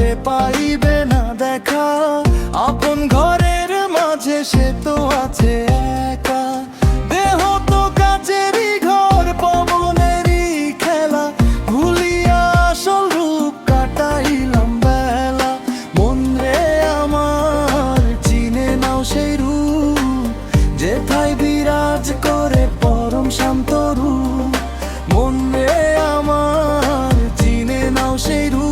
করে পাইবে না দেখা, আপন ঘরের মাঝে সে তো আছে একা। দেহ তো কাচেরই ঘর, পবনেরই খেলা, ভুলিয়া আসল রূপ কাটাইলাম বেলা। মন রে আমার চিনে নাও সেই রূপ, যেথায় বিরাজ করে পরম শান্ত রূপ। মন রে আমার চিনে নাও সেই রূপ,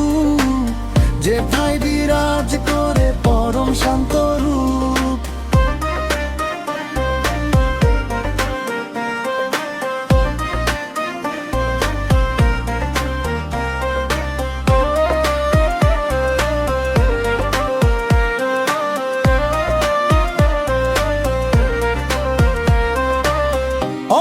যেথায় বিরাজ করে পরম শান্ত রূপ।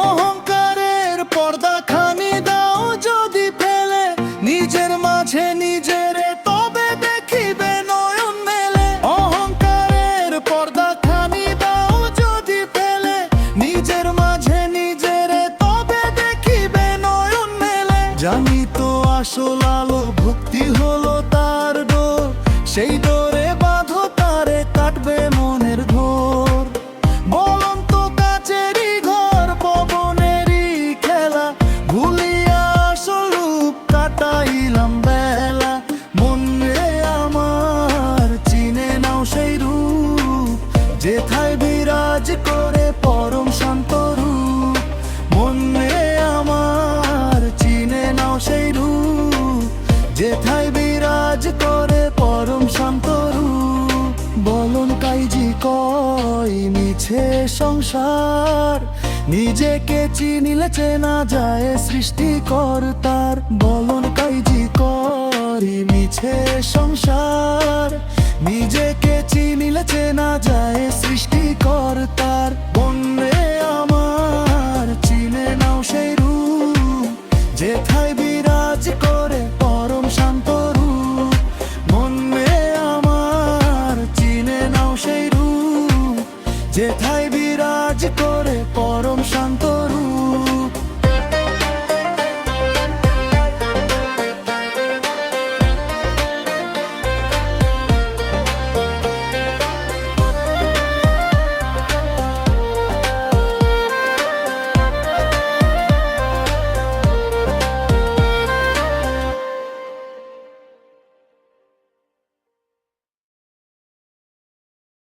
অহংকারের পর্দা খানি দাও যদি ফেলে, নিজের মাঝে নিজেরে তবে দেখিবে নয়ন মেলে। অহংকারের পর্দা খানি দাও যদি ফেলে, নিজের মাঝে নিজেরে তবে দেখিবে নয়ন মেলে। জানি তো আসল আলো ভক্তি হলো তার ডোর, সেই ডোরে বাঁধো তারে কাটবে মনের ঘোর। বলন্ত কাচেরই ঘর, পবনেরই খেলা, ভুলিয়া আসল রূপ কাটাইলাম বেলা। মন রে আমার চিনে নাও সেই রূপ, যেথায় বিরাজ করে পরম শান্ত রূপ। মন রে আমার চিনে নাও সেই রূপ, যেথায় বিরাজ করে পরম শান্ত রূপ। বলন কাইজি কয় মিছে সংসার, নিজেকে চিনিলে চেনা যায় সৃষ্টিকর্তার। বলন কাইজি কয় মিছে সংসার, নিজেকে চিনিলে চেনা যায় সৃষ্টিকর্তার। মন রে আমার চিনে নাও সেই রূপ, যেথায় বিরাজ করে পরম শান্ত রূপ। মন রে আমার চিনে নাও সেই রূপ, যেথায়